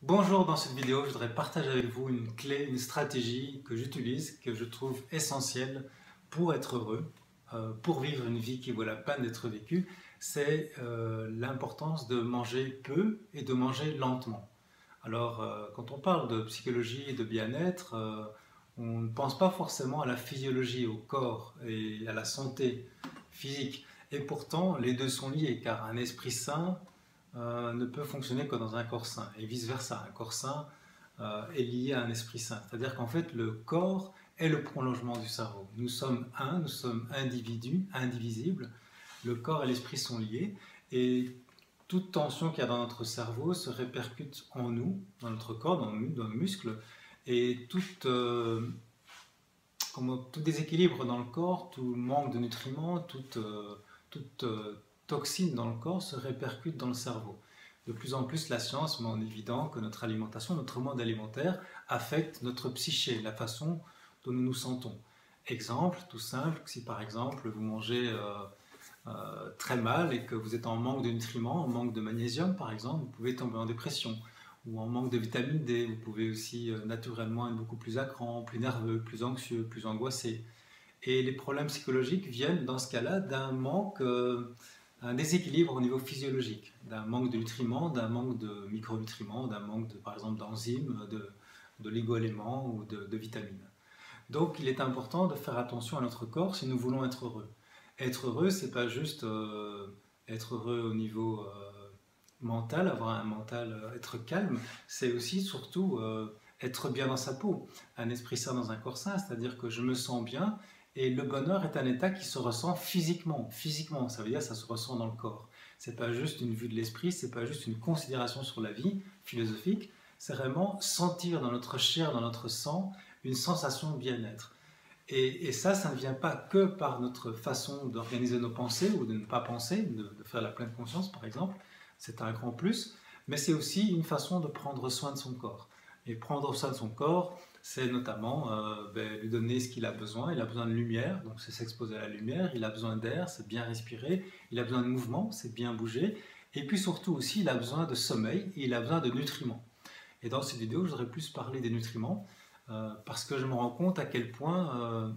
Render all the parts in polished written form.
Bonjour, dans cette vidéo, je voudrais partager avec vous une clé, une stratégie que j'utilise, que je trouve essentielle pour être heureux, pour vivre une vie qui vaut la peine d'être vécue. C'est l'importance de manger peu et de manger lentement. Alors, quand on parle de psychologie et de bien-être, on ne pense pas forcément à la physiologie, au corps et à la santé physique. Et pourtant, les deux sont liés, car un esprit sain ne peut fonctionner que dans un corps sain, et vice-versa. Un corps sain est lié à un esprit sain. C'est-à-dire qu'en fait, le corps est le prolongement du cerveau. Nous sommes un, nous sommes individus, indivisibles. Le corps et l'esprit sont liés, et toute tension qu'il y a dans notre cerveau se répercute en nous, dans notre corps, dans nos muscles, et tout déséquilibre dans le corps, tout manque de nutriments, toute toxine dans le corps se répercute dans le cerveau. De plus en plus, la science met en évidence que notre alimentation, notre mode alimentaire affecte notre psyché, la façon dont nous nous sentons. Exemple tout simple, si par exemple vous mangez très mal et que vous êtes en manque de nutriments, en manque de magnésium par exemple, vous pouvez tomber en dépression. Ou en manque de vitamine D, vous pouvez aussi naturellement être beaucoup plus à cran, plus nerveux, plus anxieux, plus angoissé. Et les problèmes psychologiques viennent dans ce cas-là d'un manque, un déséquilibre au niveau physiologique, d'un manque de nutriments, d'un manque de micronutriments, d'un manque par exemple d'enzymes, d'oligo-éléments ou de vitamines. Donc il est important de faire attention à notre corps si nous voulons être heureux. Être heureux, c'est pas juste être heureux au niveau mental, avoir un mental, être calme, c'est aussi surtout être bien dans sa peau. Un esprit sain dans un corps sain, c'est-à-dire que je me sens bien, et le bonheur est un état qui se ressent physiquement. Physiquement, ça veut dire que ça se ressent dans le corps. C'est pas juste une vue de l'esprit, c'est pas juste une considération sur la vie philosophique, c'est vraiment sentir dans notre chair, dans notre sang, une sensation de bien-être. Et ça ne vient pas que par notre façon d'organiser nos pensées ou de ne pas penser, de faire la pleine conscience par exemple, c'est un grand plus, mais c'est aussi une façon de prendre soin de son corps. Et prendre soin de son corps, c'est notamment lui donner ce qu'il a besoin. Il a besoin de lumière, donc c'est s'exposer à la lumière. Il a besoin d'air, c'est bien respirer. Il a besoin de mouvement, c'est bien bouger. Et puis surtout aussi, il a besoin de sommeil et il a besoin de nutriments. Et dans cette vidéo, je voudrais plus parler des nutriments parce que je me rends compte à quel point,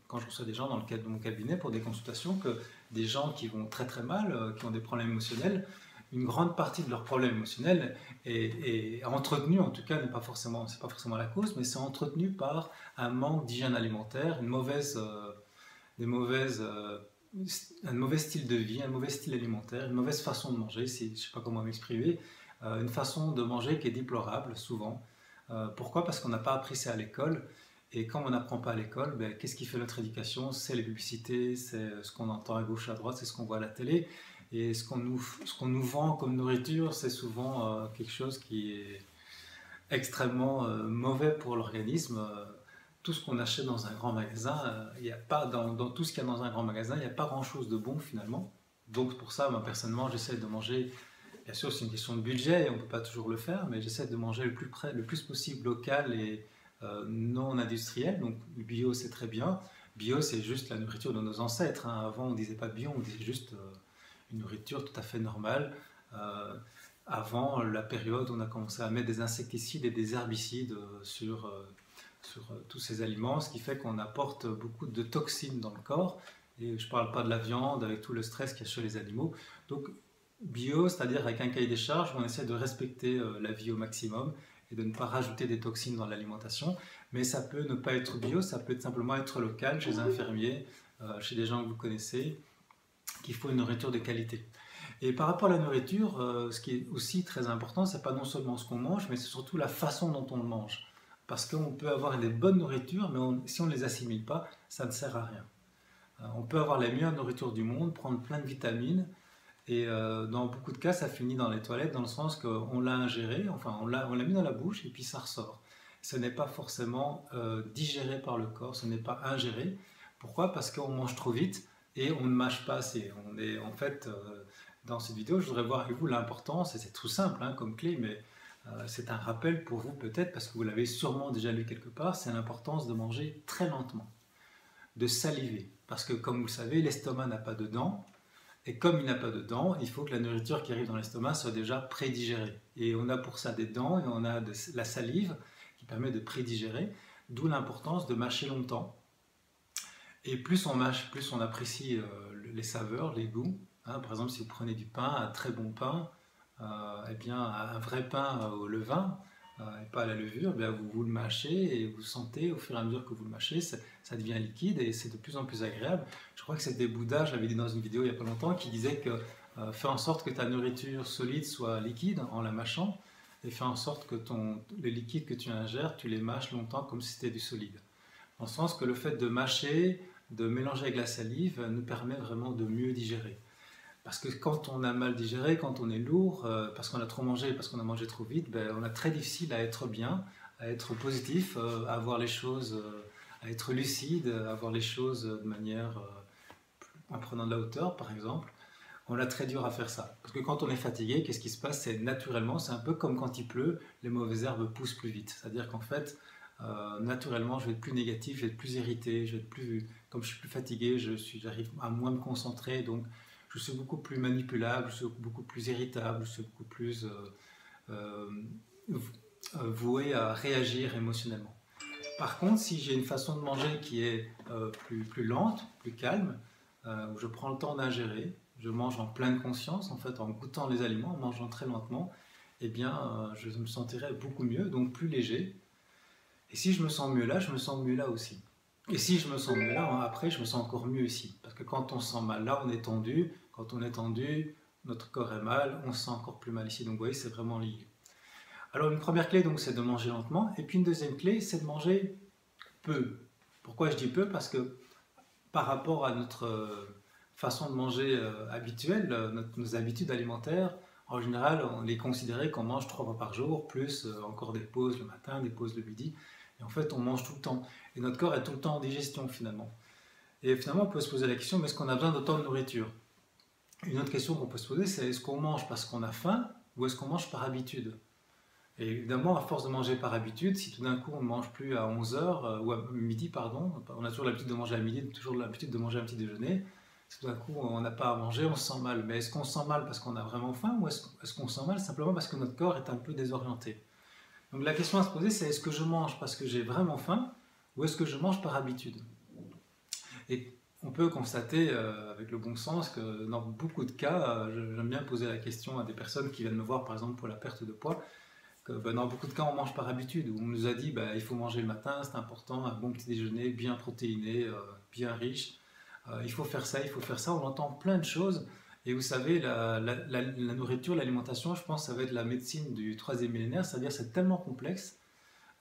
quand je reçois des gens dans le cadre de mon cabinet pour des consultations, que des gens qui vont très très mal, qui ont des problèmes émotionnels, une grande partie de leurs problèmes émotionnels est entretenue, en tout cas, c'est pas forcément la cause, mais c'est entretenu par un manque d'hygiène alimentaire, un mauvais style de vie, un mauvais style alimentaire, une mauvaise façon de manger, je ne sais pas comment m'exprimer, une façon de manger qui est déplorable souvent. Pourquoi? Parce qu'on n'a pas appris ça à l'école. Et quand on n'apprend pas à l'école, qu'est-ce qui fait notre éducation? C'est les publicités, c'est ce qu'on entend à gauche, à droite, c'est ce qu'on voit à la télé. Et ce qu'on nous vend comme nourriture, c'est souvent quelque chose qui est extrêmement mauvais pour l'organisme. Tout ce qu'on achète dans un grand magasin, il n'y a pas, dans tout ce qu'il y a dans un grand magasin, il n'y a pas grand-chose de bon finalement. Donc pour ça, moi, personnellement, j'essaie de manger. Bien sûr, c'est une question de budget et on ne peut pas toujours le faire, mais j'essaie de manger le plus possible local et non industriel. Donc, le bio, c'est très bien. Bio, c'est juste la nourriture de nos ancêtres, hein. Avant, on ne disait pas bio, on disait juste une nourriture tout à fait normale. Avant la période où on a commencé à mettre des insecticides et des herbicides sur tous ces aliments, ce qui fait qu'on apporte beaucoup de toxines dans le corps. Et je ne parle pas de la viande, avec tout le stress qu'il y a chez les animaux. Donc, bio, c'est-à-dire avec un cahier des charges où on essaie de respecter la vie au maximum et de ne pas rajouter des toxines dans l'alimentation. Mais ça peut ne pas être bio, ça peut simplement être local, chez un fermier, chez des gens que vous connaissez, qu'il faut une nourriture de qualité. Et par rapport à la nourriture, ce qui est aussi très important, c'est pas non seulement ce qu'on mange, mais c'est surtout la façon dont on le mange. Parce qu'on peut avoir des bonnes nourritures, mais si on ne les assimile pas, ça ne sert à rien. On peut avoir la meilleure nourriture du monde, prendre plein de vitamines, et dans beaucoup de cas, ça finit dans les toilettes, dans le sens qu'on l'a ingéré, enfin on l'a mis dans la bouche et puis ça ressort. Ce n'est pas forcément digéré par le corps, ce n'est pas ingéré. Pourquoi? Parce qu'on mange trop vite et on ne mâche pas assez. En fait, dans cette vidéo, je voudrais voir avec vous l'importance, et c'est tout simple hein, comme clé, mais c'est un rappel pour vous peut-être, parce que vous l'avez sûrement déjà lu quelque part, c'est l'importance de manger très lentement, de saliver. Parce que comme vous le savez, l'estomac n'a pas de dents, Et comme il n'a pas de dents, il faut que la nourriture qui arrive dans l'estomac soit déjà prédigérée. Et on a pour ça des dents et on a la salive qui permet de prédigérer, d'où l'importance de mâcher longtemps. Et plus on mâche, plus on apprécie les saveurs, les goûts. Hein, par exemple, si vous prenez du pain, un très bon pain, eh bien, un vrai pain au levain, et pas à la levure, eh bien, vous le mâchez et vous sentez au fur et à mesure que vous le mâchez, ça devient liquide et c'est de plus en plus agréable. Je crois que c'était Bouddha, j'avais dit dans une vidéo il n'y a pas longtemps, qui disait que fais en sorte que ta nourriture solide soit liquide en la mâchant et fais en sorte que les liquides que tu ingères, tu les mâches longtemps comme si c'était du solide. En ce sens que le fait de mâcher, de mélanger avec la salive, nous permet vraiment de mieux digérer. Parce que quand on a mal digéré, quand on est lourd, parce qu'on a trop mangé, parce qu'on a mangé trop vite, ben, on a très difficile à être bien, à être positif, à voir les choses, à être lucide, à voir les choses de manière, en prenant de la hauteur par exemple. On a très dur à faire ça. Parce que quand on est fatigué, qu'est-ce qui se passe? C'est naturellement, c'est un peu comme quand il pleut, les mauvaises herbes poussent plus vite. C'est-à-dire qu'en fait, naturellement, je vais être plus négatif, je vais être plus irrité, je vais être plus, comme je suis plus fatigué, j'arrive à moins me concentrer, donc je suis beaucoup plus manipulable, je suis beaucoup plus irritable, je suis beaucoup plus euh, voué à réagir émotionnellement. Par contre, si j'ai une façon de manger qui est plus lente, plus calme, où je prends le temps d'ingérer, je mange en pleine conscience, en fait, en goûtant les aliments, en mangeant très lentement, eh bien, je me sentirai beaucoup mieux, donc plus léger. Et si je me sens mieux là, je me sens mieux là aussi. Et si je me sens mieux là, après, je me sens encore mieux ici. Parce que quand on se sent mal là, on est tendu. Quand on est tendu, notre corps est mal, on se sent encore plus mal ici. Donc vous voyez, c'est vraiment lié. Alors une première clé, donc, c'est de manger lentement. Et puis une deuxième clé, c'est de manger peu. Pourquoi je dis peu? Parce que par rapport à notre façon de manger habituelle, nos habitudes alimentaires, en général, on est considéré qu'on mange 3 fois par jour, plus encore des pauses le matin, des pauses le midi. Et en fait, on mange tout le temps. Et notre corps est tout le temps en digestion finalement. Et finalement, on peut se poser la question, mais est-ce qu'on a besoin d'autant de nourriture? Une autre question qu'on peut se poser, c'est est-ce qu'on mange parce qu'on a faim ou est-ce qu'on mange par habitude? Et évidemment, à force de manger par habitude, si tout d'un coup on ne mange plus à 11 heures, ou à midi, pardon, on a toujours l'habitude de manger à midi, toujours l'habitude de manger un petit déjeuner, si tout d'un coup on n'a pas à manger, on se sent mal. Mais est-ce qu'on se sent mal parce qu'on a vraiment faim ou est-ce qu'on se sent mal simplement parce que notre corps est un peu désorienté? Donc la question à se poser, c'est est-ce que je mange parce que j'ai vraiment faim ou est-ce que je mange par habitude? Et on peut constater avec le bon sens que dans beaucoup de cas, j'aime bien poser la question à des personnes qui viennent me voir par exemple pour la perte de poids, que dans beaucoup de cas on mange par habitude, où on nous a dit il faut manger le matin, c'est important, un bon petit déjeuner bien protéiné, bien riche, il faut faire ça, il faut faire ça, on entend plein de choses. Et vous savez, la nourriture, l'alimentation, je pense que ça va être la médecine du troisième millénaire, c'est-à-dire c'est tellement complexe.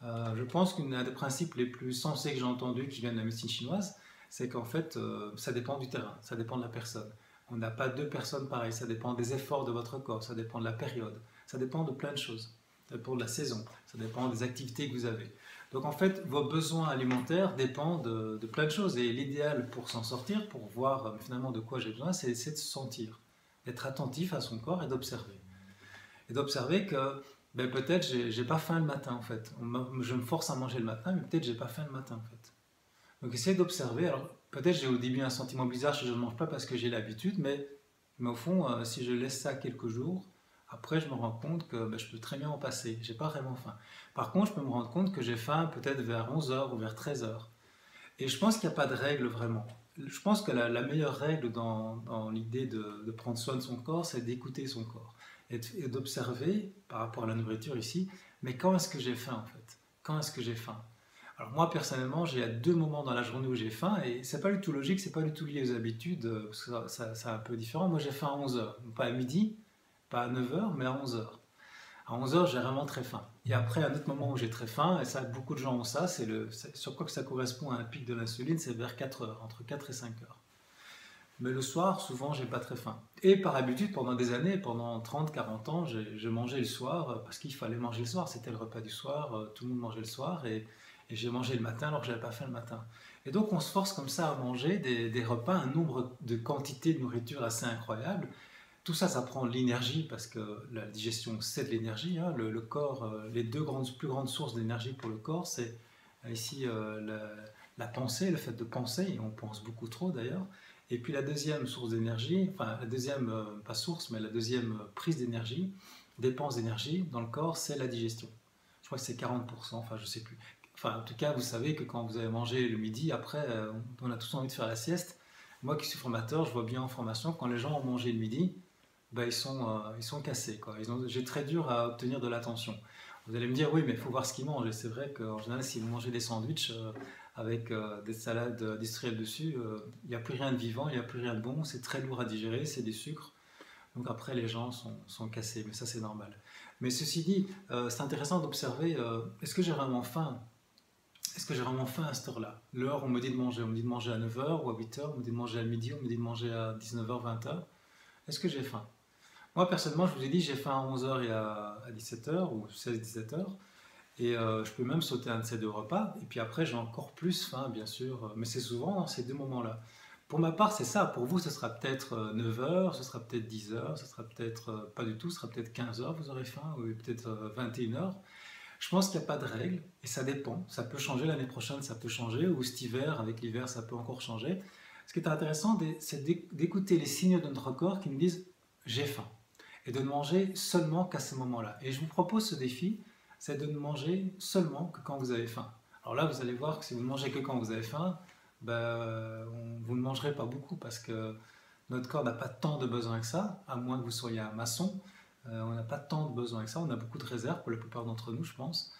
Je pense qu'un des principes les plus sensés que j'ai entendus qui viennent de la médecine chinoise, c'est qu'en fait, ça dépend du terrain, ça dépend de la personne. On n'a pas deux personnes pareilles, ça dépend des efforts de votre corps, ça dépend de la période, ça dépend de plein de choses. Ça dépend de la saison, ça dépend des activités que vous avez. Donc en fait, vos besoins alimentaires dépendent de plein de choses. Et l'idéal pour s'en sortir, pour voir finalement de quoi j'ai besoin, c'est de se sentir, d'être attentif à son corps et d'observer. Et d'observer que peut-être j'ai pas faim le matin en fait. Je me force à manger le matin, mais peut-être j'ai pas faim le matin en fait. Donc essayez d'observer. Alors peut-être j'ai au début un sentiment bizarre si je ne mange pas parce que j'ai l'habitude, mais au fond, si je laisse ça quelques jours, après je me rends compte que je peux très bien en passer. J'ai pas vraiment faim. Par contre, je peux me rendre compte que j'ai faim peut-être vers 11 heures ou vers 13 heures. Et je pense qu'il n'y a pas de règle vraiment. Je pense que la meilleure règle dans l'idée de prendre soin de son corps, c'est d'écouter son corps et d'observer par rapport à la nourriture ici, mais quand est-ce que j'ai faim en fait? Quand est-ce que j'ai faim? Alors moi personnellement, j'ai à 2 moments dans la journée où j'ai faim et c'est pas du tout logique, c'est pas du tout lié aux habitudes, parce que c'est un peu différent. Moi j'ai faim à 11 heures, pas à midi, pas à 9 heures, mais à 11 heures. À 11 heures, j'ai vraiment très faim. Et après, un autre moment où j'ai très faim, et ça, beaucoup de gens ont ça, c'est sur quoi que ça correspond à un pic de l'insuline, c'est vers 4 heures, entre 4 et 5 heures. Mais le soir, souvent, j'ai pas très faim. Et par habitude, pendant des années, pendant 30, 40 ans, j'ai mangé le soir parce qu'il fallait manger le soir. C'était le repas du soir, tout le monde mangeait le soir et j'ai mangé le matin alors que j'avais pas faim le matin. Et donc, on se force comme ça à manger des repas, un nombre de quantités de nourriture assez incroyable. Tout ça, ça prend de l'énergie parce que la digestion, c'est de l'énergie. Hein. Le corps, les plus grandes sources d'énergie pour le corps, c'est ici la pensée, le fait de penser, et on pense beaucoup trop d'ailleurs, Et puis la deuxième source d'énergie, enfin la deuxième, pas source, mais la deuxième prise d'énergie, dépense d'énergie dans le corps, c'est la digestion. Je crois que c'est 40%, enfin je sais plus. Enfin en tout cas, vous savez que quand vous avez mangé le midi, après on a tous envie de faire la sieste. Moi qui suis formateur, je vois bien en formation, quand les gens ont mangé le midi, ben, ils sont cassés, quoi. J'ai très dur à obtenir de l'attention. Vous allez me dire, oui, mais il faut voir ce qu'ils mangent. Et c'est vrai qu'en général, si vous mangez des sandwichs avec des salades industrielles dessus, il n'y a plus rien de vivant, il n'y a plus rien de bon, c'est très lourd à digérer, c'est des sucres. Donc après, les gens sont cassés, mais ça, c'est normal. Mais ceci dit, c'est intéressant d'observer, est-ce que j'ai vraiment faim? Est-ce que j'ai vraiment faim à cette heure-là? L'heure, on me dit de manger à 9 h ou à 8 h, on me dit de manger à midi, on me dit de manger à 19 h, 20 h. Est-ce que j'ai faim? Moi, personnellement, je vous ai dit, j'ai faim à 11 h et à 17 h, ou 16-17 h. Et je peux même sauter un de ces deux repas. Et puis après, j'ai encore plus faim, bien sûr. Mais c'est souvent dans ces deux moments-là. Pour ma part, c'est ça. Pour vous, ce sera peut-être 9 h, ce sera peut-être 10 h, ce sera peut-être pas du tout, ce sera peut-être 15 h, vous aurez faim, ou peut-être 21 h. Je pense qu'il n'y a pas de règle, et ça dépend. Ça peut changer l'année prochaine, ça peut changer, ou cet hiver, avec l'hiver, ça peut encore changer. Ce qui est intéressant, c'est d'écouter les signaux de notre corps qui nous disent « j'ai faim » et de ne manger seulement qu'à ce moment-là. Et je vous propose ce défi, c'est de ne manger seulement que quand vous avez faim. Alors là, vous allez voir que si vous ne mangez que quand vous avez faim, ben, vous ne mangerez pas beaucoup parce que notre corps n'a pas tant de besoin que ça, à moins que vous soyez un maçon. On n'a pas tant de besoin que ça, on a beaucoup de réserves pour la plupart d'entre nous, je pense.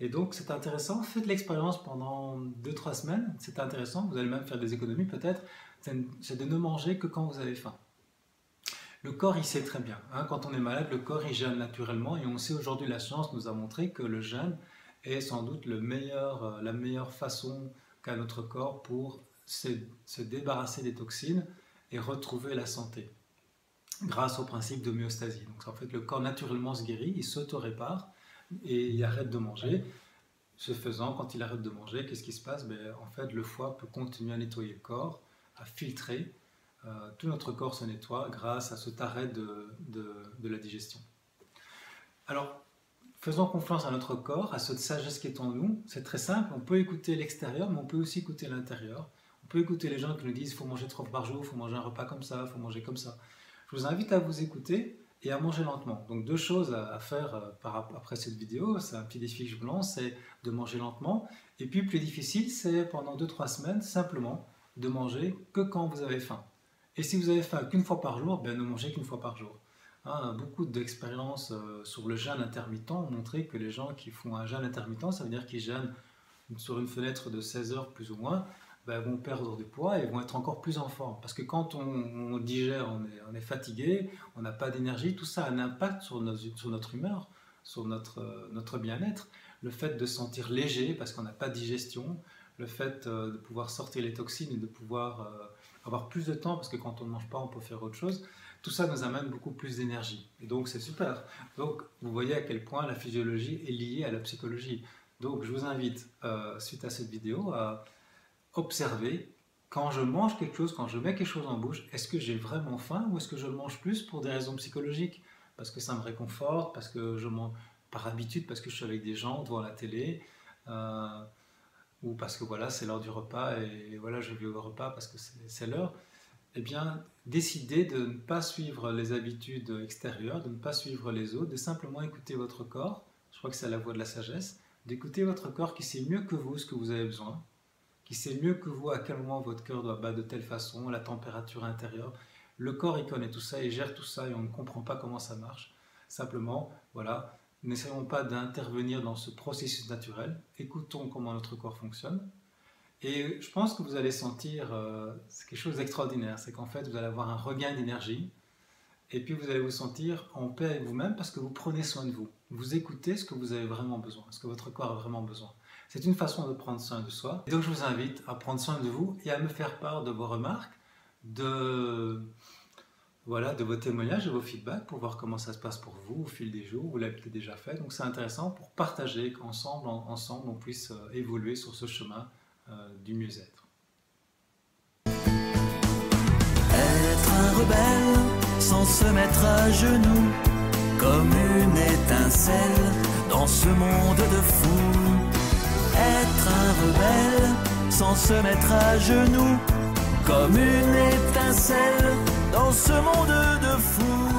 Et donc c'est intéressant, faites l'expérience pendant 2-3 semaines, c'est intéressant, vous allez même faire des économies peut-être, c'est de ne manger que quand vous avez faim. Le corps il sait très bien, hein, quand on est malade, le corps il jeûne naturellement et on sait aujourd'hui, la science nous a montré que le jeûne est sans doute la meilleure façon qu'a notre corps pour se débarrasser des toxines et retrouver la santé, grâce au principe d'homéostasie. Donc en fait le corps naturellement se guérit, il s'auto-répare et il arrête de manger. Ce faisant, quand il arrête de manger, qu'est-ce qui se passe? En fait le foie peut continuer à nettoyer le corps, à filtrer. Tout notre corps se nettoie grâce à cet arrêt de la digestion. Alors, faisons confiance à notre corps, à cette sagesse qui est en nous. C'est très simple, on peut écouter l'extérieur, mais on peut aussi écouter l'intérieur. On peut écouter les gens qui nous disent il faut manger 3 fois par jour, il faut manger un repas comme ça, il faut manger comme ça. Je vous invite à vous écouter et à manger lentement. Donc 2 choses à faire après cette vidéo, c'est un petit défi que je vous lance, c'est de manger lentement. Et puis plus difficile, c'est pendant 2-3 semaines, simplement de manger que quand vous avez faim. Et si vous avez faim qu'une fois par jour, ne mangez qu'une fois par jour. Hein, beaucoup d'expériences sur le jeûne intermittent ont montré que les gens qui font un jeûne intermittent, ça veut dire qu'ils jeûnent sur une fenêtre de 16 heures plus ou moins, vont perdre du poids et vont être encore plus en forme. Parce que quand on digère, on est fatigué, on n'a pas d'énergie, tout ça a un impact sur notre humeur, sur notre bien-être. Le fait de se sentir léger parce qu'on n'a pas de digestion, le fait de pouvoir sortir les toxines et de pouvoir avoir plus de temps, parce que quand on ne mange pas, on peut faire autre chose, tout ça nous amène beaucoup plus d'énergie. Et donc c'est super. Donc vous voyez à quel point la physiologie est liée à la psychologie. Donc je vous invite, suite à cette vidéo, à observer quand je mange quelque chose, quand je mets quelque chose en bouche, est-ce que j'ai vraiment faim ou est-ce que je le mange plus pour des raisons psychologiques? Parce que ça me réconforte, parce que je mange par habitude, parce que je suis avec des gens devant la télé, ou parce que voilà, c'est l'heure du repas et voilà, je vais au repas parce que c'est l'heure. Eh bien, décidez de ne pas suivre les habitudes extérieures, de ne pas suivre les autres, de simplement écouter votre corps. Je crois que c'est la voie de la sagesse. D'écouter votre corps qui sait mieux que vous ce que vous avez besoin, qui sait mieux que vous à quel moment votre cœur doit battre de telle façon, la température intérieure. Le corps, il connaît tout ça, il gère tout ça et on ne comprend pas comment ça marche. Simplement, voilà, n'essayons pas d'intervenir dans ce processus naturel. Écoutons comment notre corps fonctionne. Et je pense que vous allez sentir c'est quelque chose d'extraordinaire. C'est qu'en fait, vous allez avoir un regain d'énergie. Et puis, vous allez vous sentir en paix avec vous-même parce que vous prenez soin de vous. Vous écoutez ce que vous avez vraiment besoin, ce que votre corps a vraiment besoin. C'est une façon de prendre soin de soi. Et donc, je vous invite à prendre soin de vous et à me faire part de vos remarques, de vos témoignages et vos feedbacks pour voir comment ça se passe pour vous au fil des jours. Vous l'avez peut-être déjà fait. Donc, c'est intéressant pour partager qu'ensemble, on puisse évoluer sur ce chemin du mieux-être. Être un rebelle sans se mettre à genoux, comme une étincelle dans ce monde de fous. Être un rebelle sans se mettre à genoux, comme une étincelle dans ce monde de fous.